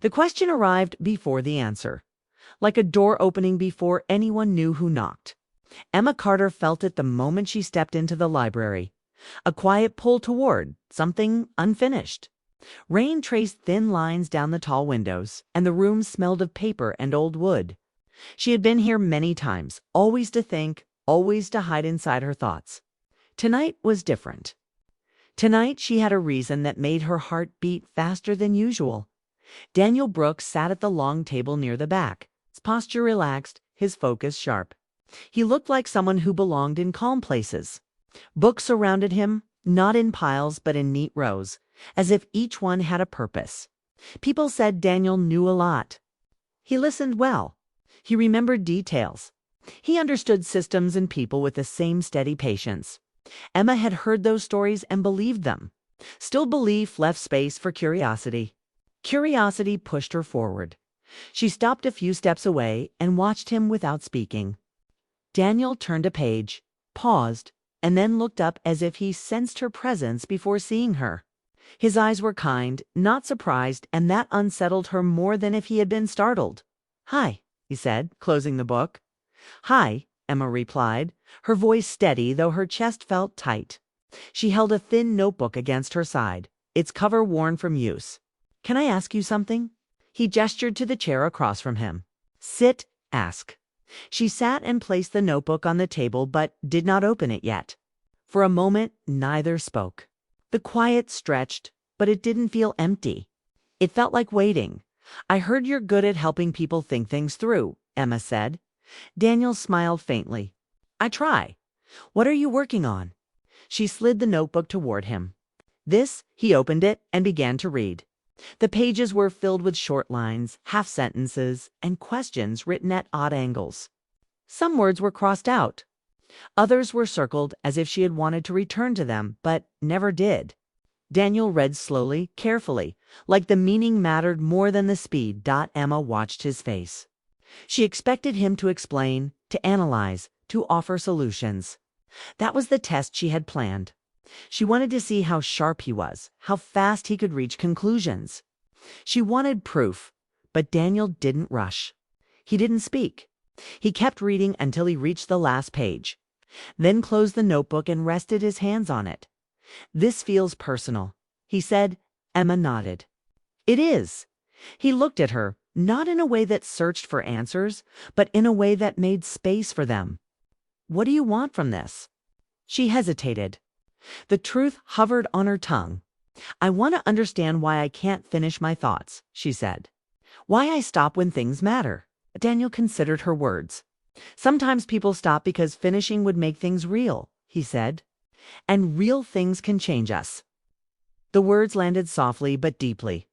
The question arrived before the answer, like a door opening before anyone knew who knocked. Emma Carter felt it the moment she stepped into the library. A quiet pull toward something unfinished. Rain traced thin lines down the tall windows, and the room smelled of paper and old wood. She had been here many times, always to think, always to hide inside her thoughts. Tonight was different. Tonight she had a reason that made her heart beat faster than usual. Daniel Brooks sat at the long table near the back, his posture relaxed, his focus sharp. He looked like someone who belonged in calm places. Books surrounded him, not in piles but in neat rows, as if each one had a purpose. People said Daniel knew a lot. He listened well. He remembered details. He understood systems and people with the same steady patience. Emma had heard those stories and believed them. Still, belief left space for curiosity. Curiosity pushed her forward. She stopped a few steps away and watched him without speaking. Daniel turned a page, paused, and then looked up as if he sensed her presence before seeing her. His eyes were kind, not surprised, and that unsettled her more than if he had been startled. "Hi," he said, closing the book. "Hi," Emma replied, her voice steady though her chest felt tight. She held a thin notebook against her side, its cover worn from use. "Can I ask you something?" He gestured to the chair across from him. "Sit, ask." She sat and placed the notebook on the table but did not open it yet. For a moment, neither spoke. The quiet stretched, but it didn't feel empty. It felt like waiting. "I heard you're good at helping people think things through," Emma said. Daniel smiled faintly. "I try. What are you working on?" She slid the notebook toward him. He opened it and began to read. The pages were filled with short lines, half sentences, and questions written at odd angles. Some words were crossed out. Others were circled as if she had wanted to return to them, but never did. Daniel read slowly, carefully, like the meaning mattered more than the speed. Emma watched his face. She expected him to explain, to analyze, to offer solutions. That was the test she had planned. She wanted to see how sharp he was, how fast he could reach conclusions. She wanted proof, but Daniel didn't rush. He didn't speak. He kept reading until he reached the last page, then closed the notebook and rested his hands on it. "This feels personal," he said. Emma nodded. "It is." He looked at her, not in a way that searched for answers, but in a way that made space for them. "What do you want from this?" She hesitated. The truth hovered on her tongue. "I want to understand why I can't finish my thoughts," she said. "Why I stop when things matter." Daniel considered her words. "Sometimes people stop because finishing would make things real," he said. "And real things can change us." The words landed softly but deeply.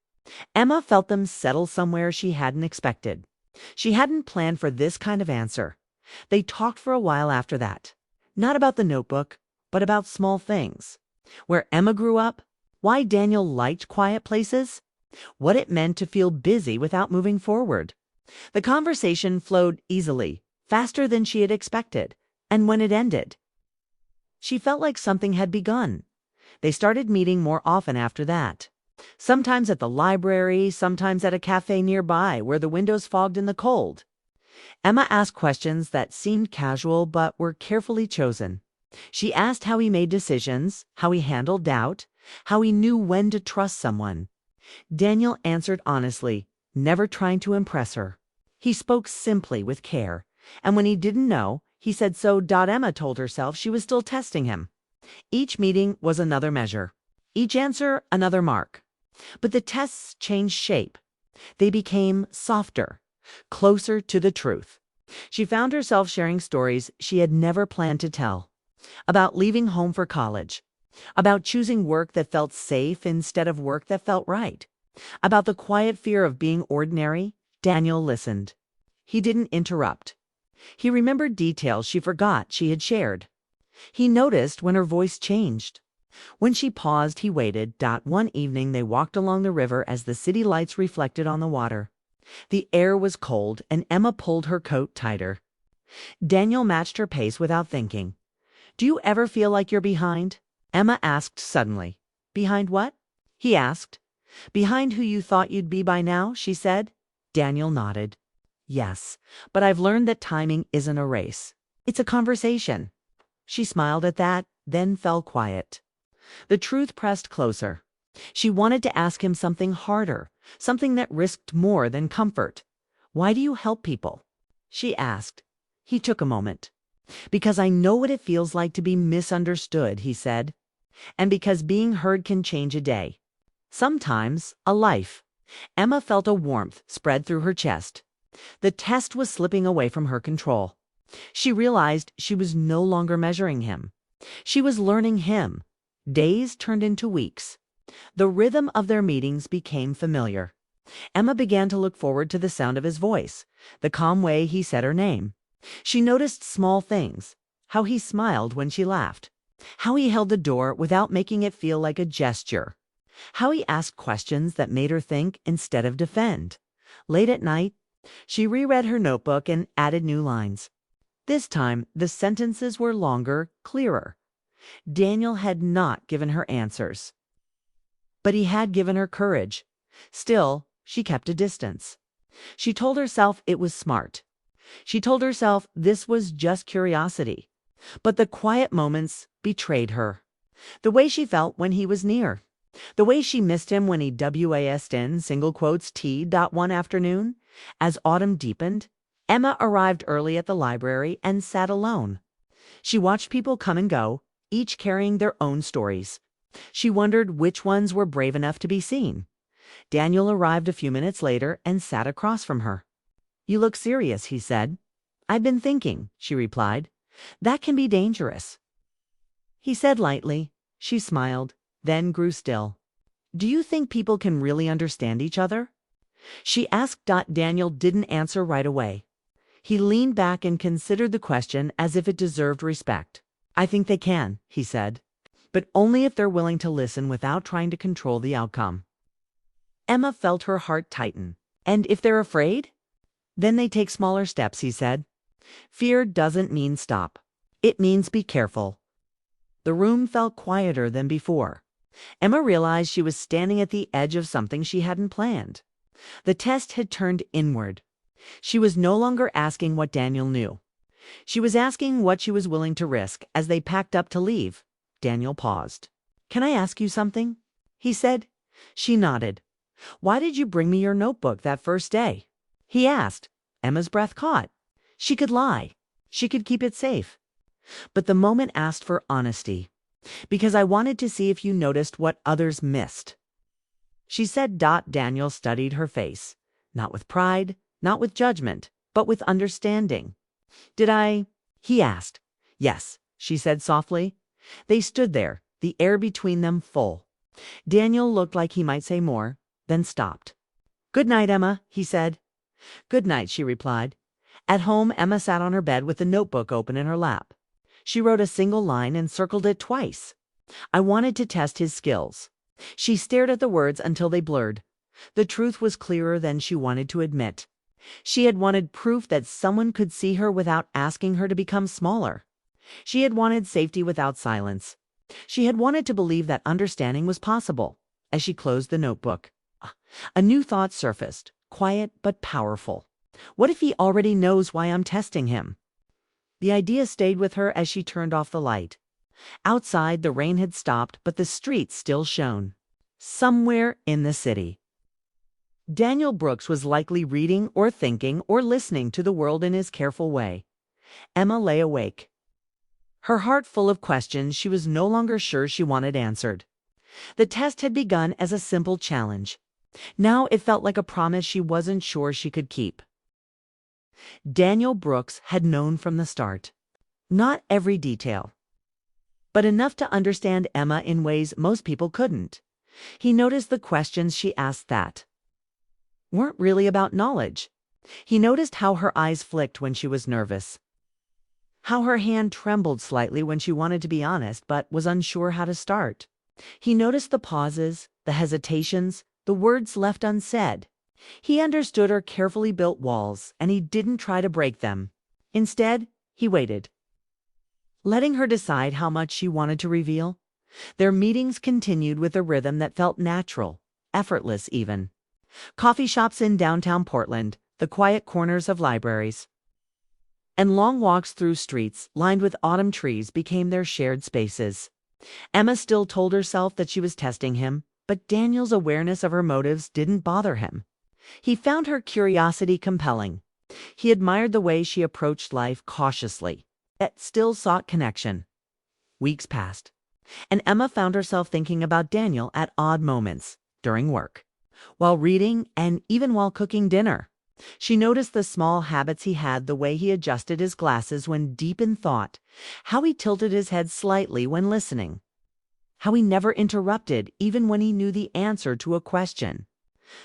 Emma felt them settle somewhere she hadn't expected. She hadn't planned for this kind of answer. They talked for a while after that. Not about the notebook, but about small things. Where Emma grew up, why Daniel liked quiet places, what it meant to feel busy without moving forward. The conversation flowed easily, faster than she had expected, and when it ended, she felt like something had begun. They started meeting more often after that. Sometimes at the library, sometimes at a cafe nearby where the windows fogged in the cold. Emma asked questions that seemed casual but were carefully chosen. She asked how he made decisions, how he handled doubt, how he knew when to trust someone. Daniel answered honestly, never trying to impress her. He spoke simply with care, and when he didn't know, he said so. Emma told herself she was still testing him. Each meeting was another measure, each answer another mark. But the tests changed shape. They became softer, closer to the truth. She found herself sharing stories she had never planned to tell. About leaving home for college. About choosing work that felt safe instead of work that felt right. About the quiet fear of being ordinary. Daniel listened. He didn't interrupt. He remembered details she forgot she had shared. He noticed when her voice changed. When she paused, he waited. One evening they walked along the river as the city lights reflected on the water. The air was cold, and Emma pulled her coat tighter. Daniel matched her pace without thinking. "Do you ever feel like you're behind?" Emma asked suddenly. "Behind what?" he asked. Behind who you thought you'd be by now, she said. Daniel nodded. Yes, but I've learned that timing isn't a race. It's a conversation. She smiled at that, then fell quiet. The truth pressed closer. She wanted to ask him something harder, something that risked more than comfort. Why do you help people? She asked. He took a moment. Because I know what it feels like to be misunderstood, he said. And because being heard can change a day. Sometimes, a life. Emma felt a warmth spread through her chest. The test was slipping away from her control. She realized she was no longer measuring him. She was learning him. Days turned into weeks. The rhythm of their meetings became familiar. Emma began to look forward to the sound of his voice, the calm way he said her name. She noticed small things, how he smiled when she laughed, how he held the door without making it feel like a gesture, how he asked questions that made her think instead of defend. Late at night, she reread her notebook and added new lines. This time, the sentences were longer, clearer. Daniel had not given her answers. But he had given her courage. Still, she kept a distance. She told herself it was smart. She told herself this was just curiosity. But the quiet moments betrayed her. The way she felt when he was near. The way she missed him when he WAS'd in T. one afternoon. As autumn deepened, Emma arrived early at the library and sat alone. She watched people come and go, each carrying their own stories. She wondered which ones were brave enough to be seen. Daniel arrived a few minutes later and sat across from her. You look serious, he said. I've been thinking, she replied. That can be dangerous. He said lightly. She smiled, then grew still. Do you think people can really understand each other? She asked. Daniel didn't answer right away. He leaned back and considered the question as if it deserved respect. I think they can, he said, but only if they're willing to listen without trying to control the outcome. Emma felt her heart tighten. And if they're afraid? Then they take smaller steps, he said. Fear doesn't mean stop. It means be careful. The room felt quieter than before. Emma realized she was standing at the edge of something she hadn't planned. The test had turned inward. She was no longer asking what Daniel knew. She was asking what she was willing to risk as they packed up to leave. Daniel paused. Can I ask you something? He said. She nodded. Why did you bring me your notebook that first day? He asked. Emma's breath caught. She could lie. She could keep it safe. But the moment asked for honesty. Because I wanted to see if you noticed what others missed. She said. Daniel studied her face. Not with pride, not with judgment, but with understanding. Did I? He asked. Yes, she said softly. They stood there, the air between them full. Daniel looked like he might say more, then stopped. Good night, Emma, he said. Good night, she replied. At home, Emma sat on her bed with the notebook open in her lap. She wrote a single line and circled it twice. I wanted to test his skills. She stared at the words until they blurred. The truth was clearer than she wanted to admit. She had wanted proof that someone could see her without asking her to become smaller. She had wanted safety without silence. She had wanted to believe that understanding was possible. As she closed the notebook, a new thought surfaced, quiet but powerful. What if he already knows why I'm testing him? The idea stayed with her as she turned off the light. Outside, the rain had stopped, but the streets still shone. Somewhere in the city. Daniel Brooks was likely reading or thinking or listening to the world in his careful way. Emma lay awake. Her heart full of questions she was no longer sure she wanted answered. The test had begun as a simple challenge. Now it felt like a promise she wasn't sure she could keep. Daniel Brooks had known from the start. Not every detail, but enough to understand Emma in ways most people couldn't. He noticed the questions she asked that weren't really about knowledge. He noticed how her eyes flicked when she was nervous. How her hand trembled slightly when she wanted to be honest but was unsure how to start. He noticed the pauses, the hesitations, the words left unsaid. He understood her carefully built walls, and he didn't try to break them. Instead, he waited, letting her decide how much she wanted to reveal. Their meetings continued with a rhythm that felt natural, effortless even. Coffee shops in downtown Portland, the quiet corners of libraries, and long walks through streets lined with autumn trees became their shared spaces. Emma still told herself that she was testing him, but Daniel's awareness of her motives didn't bother him. He found her curiosity compelling. He admired the way she approached life cautiously, yet still sought connection. Weeks passed, and Emma found herself thinking about Daniel at odd moments, during work, while reading, and even while cooking dinner. She noticed the small habits he had, the way he adjusted his glasses when deep in thought, how he tilted his head slightly when listening, how he never interrupted even when he knew the answer to a question.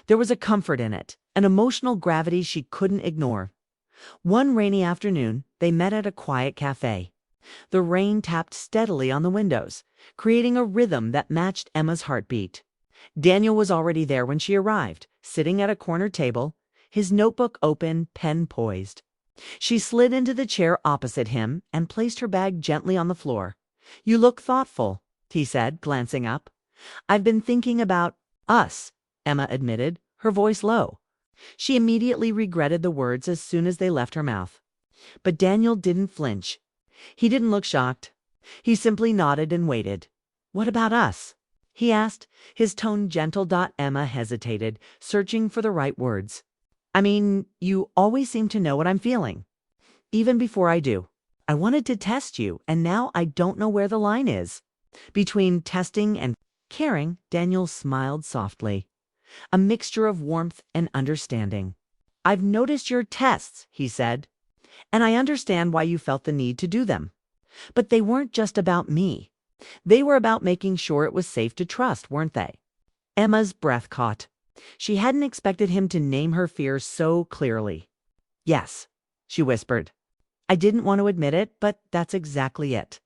There was a comfort in it, an emotional gravity she couldn't ignore. One rainy afternoon, they met at a quiet cafe. The rain tapped steadily on the windows, creating a rhythm that matched Emma's heartbeat. Daniel was already there when she arrived, sitting at a corner table, his notebook open, pen poised. She slid into the chair opposite him and placed her bag gently on the floor. "You look thoughtful," he said, glancing up. "I've been thinking about us," Emma admitted, her voice low. She immediately regretted the words as soon as they left her mouth. But Daniel didn't flinch. He didn't look shocked. He simply nodded and waited. "What about us?" he asked, his tone gentle. Emma hesitated, searching for the right words. "I mean, you always seem to know what I'm feeling, even before I do. I wanted to test you, and now I don't know where the line is between testing and caring." Daniel smiled softly, a mixture of warmth and understanding. "I've noticed your tests," he said, "and I understand why you felt the need to do them. But they weren't just about me. They were about making sure it was safe to trust, weren't they?" Emma's breath caught. She hadn't expected him to name her fears so clearly. "Yes," she whispered. "I didn't want to admit it, but that's exactly it."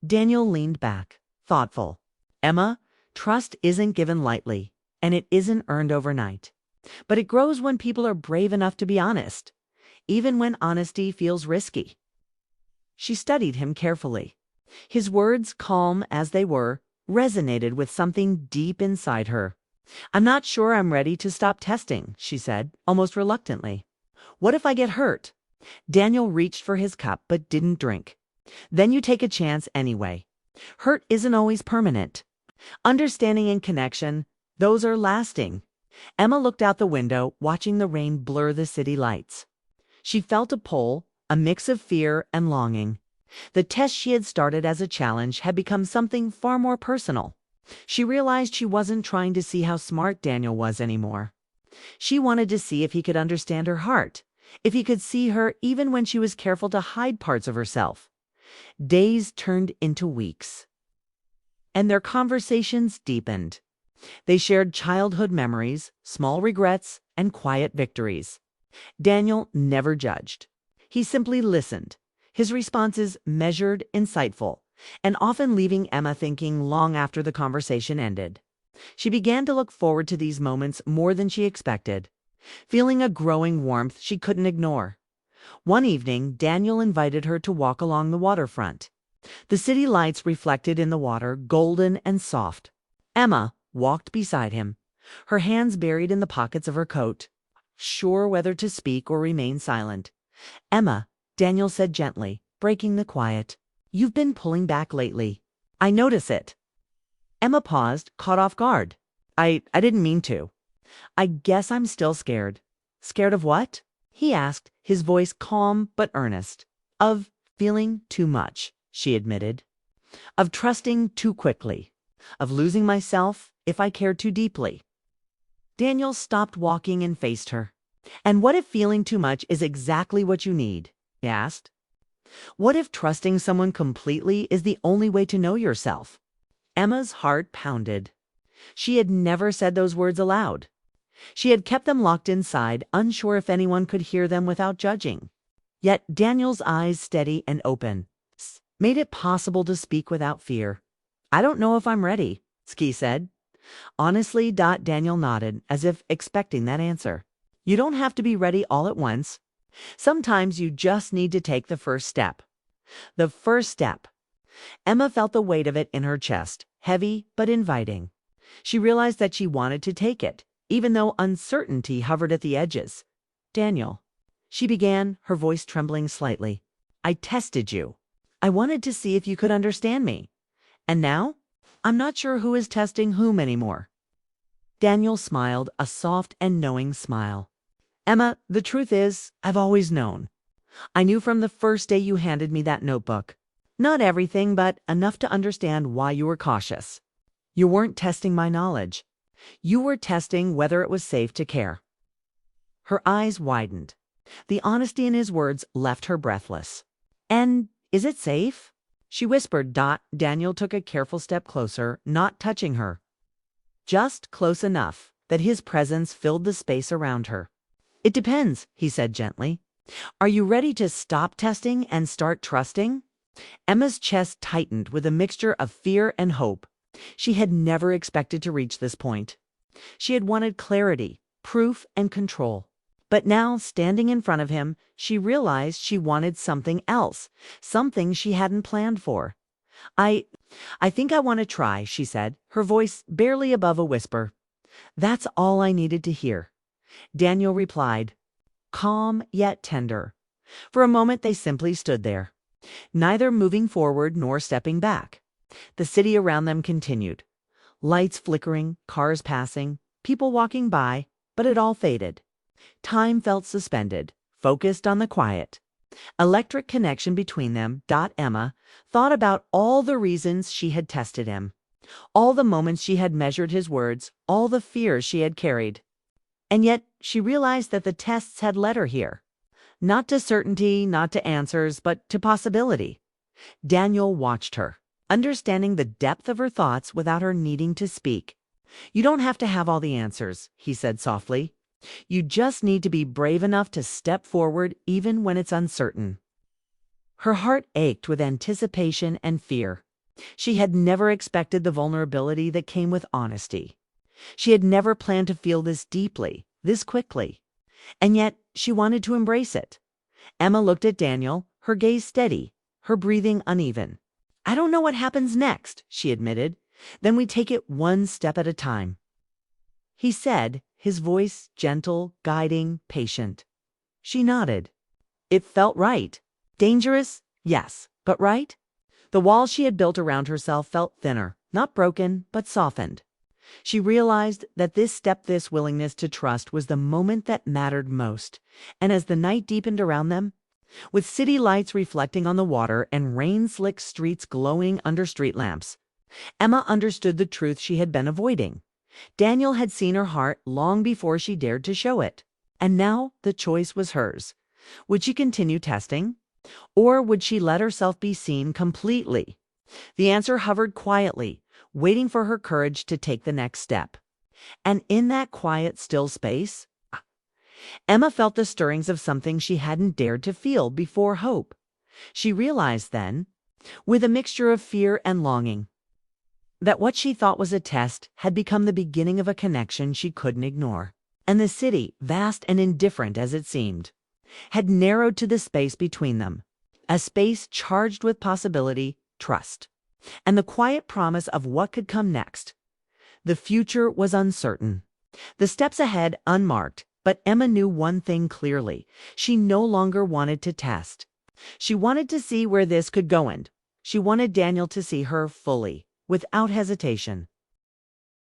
Daniel leaned back, thoughtful. "Emma, trust isn't given lightly, and it isn't earned overnight. But it grows when people are brave enough to be honest, even when honesty feels risky." She studied him carefully. His words, calm as they were, resonated with something deep inside her. "I'm not sure I'm ready to stop testing," she said, almost reluctantly. "What if I get hurt?" Daniel reached for his cup but didn't drink. "Then you take a chance anyway. Hurt isn't always permanent. Understanding and connection, those are lasting." Emma looked out the window, watching the rain blur the city lights. She felt a pull, a mix of fear and longing. The test she had started as a challenge had become something far more personal. She realized she wasn't trying to see how smart Daniel was anymore. She wanted to see if he could understand her heart, if he could see her even when she was careful to hide parts of herself. Days turned into weeks, and their conversations deepened. They shared childhood memories, small regrets, and quiet victories. Daniel never judged. He simply listened, his responses measured, insightful, and often leaving Emma thinking long after the conversation ended. She began to look forward to these moments more than she expected, feeling a growing warmth she couldn't ignore. One evening, Daniel invited her to walk along the waterfront. The city lights reflected in the water, golden and soft. Emma walked beside him, her hands buried in the pockets of her coat, sure whether to speak or remain silent. "Emma," Daniel said gently, breaking the quiet, "you've been pulling back lately. I notice it." Emma paused, caught off guard. I didn't mean to. "I guess I'm still scared." "Scared of what?" he asked, his voice calm but earnest. "Of feeling too much," she admitted. "Of trusting too quickly. Of losing myself if I cared too deeply." Daniel stopped walking and faced her. "And what if feeling too much is exactly what you need?" he asked. "What if trusting someone completely is the only way to know yourself?" Emma's heart pounded. She had never said those words aloud. She had kept them locked inside, unsure if anyone could hear them without judging. Yet Daniel's eyes, steady and open, made it possible to speak without fear. "I don't know if I'm ready," Ski said. Honestly, Daniel nodded, as if expecting that answer. "You don't have to be ready all at once. Sometimes you just need to take the first step." The first step. Emma felt the weight of it in her chest, heavy but inviting. She realized that she wanted to take it, even though uncertainty hovered at the edges. "Daniel," she began, her voice trembling slightly, "I tested you. I wanted to see if you could understand me. And now, I'm not sure who is testing whom anymore." Daniel smiled, a soft and knowing smile. "Emma, the truth is, I've always known. I knew from the first day you handed me that notebook. Not everything, but enough to understand why you were cautious. You weren't testing my knowledge. You were testing whether it was safe to care." Her eyes widened. The honesty in his words left her breathless. "And is it safe?" she whispered. Daniel took a careful step closer, not touching her. Just close enough that his presence filled the space around her. "It depends," he said gently. "Are you ready to stop testing and start trusting?" Emma's chest tightened with a mixture of fear and hope. She had never expected to reach this point. She had wanted clarity, proof, and control. But now, standing in front of him, she realized she wanted something else, something she hadn't planned for. I think I want to try," she said, her voice barely above a whisper. "That's all I needed to hear." Daniel replied, calm yet tender. For a moment they simply stood there, neither moving forward nor stepping back. The city around them continued. Lights flickering, cars passing, people walking by, but it all faded. Time felt suspended, focused on the quiet. Electric connection between them. Emma thought about all the reasons she had tested him, all the moments she had measured his words, all the fears she had carried. And yet she realized that the tests had led her here. Not to certainty, not to answers, but to possibility. Daniel watched her, understanding the depth of her thoughts without her needing to speak. "You don't have to have all the answers," he said softly. "You just need to be brave enough to step forward even when it's uncertain." Her heart ached with anticipation and fear. She had never expected the vulnerability that came with honesty. She had never planned to feel this deeply, this quickly. And yet she wanted to embrace it. Emma looked at Daniel, her gaze steady, her breathing uneven. "I don't know what happens next," she admitted. "Then we take it one step at a time." He said, his voice gentle, guiding, patient. She nodded. It felt right. Dangerous? Yes. But right? The walls she had built around herself felt thinner, not broken, but softened. She realized that this willingness to trust was the moment that mattered most. And as the night deepened around them, with city lights reflecting on the water and rain-slicked streets glowing under street lamps, Emma understood the truth she had been avoiding. Daniel had seen her heart long before she dared to show it. And now the choice was hers. Would she continue testing? Or would she let herself be seen completely? The answer hovered quietly, waiting for her courage to take the next step. And in that quiet, still space, Emma felt the stirrings of something she hadn't dared to feel before: hope. She realized then, with a mixture of fear and longing, that what she thought was a test had become the beginning of a connection she couldn't ignore. And the city, vast and indifferent as it seemed, had narrowed to the space between them, a space charged with possibility, trust, and the quiet promise of what could come next. The future was uncertain, the steps ahead unmarked, but Emma knew one thing clearly. She no longer wanted to test. She wanted to see where this could go, and she wanted Daniel to see her fully, without hesitation.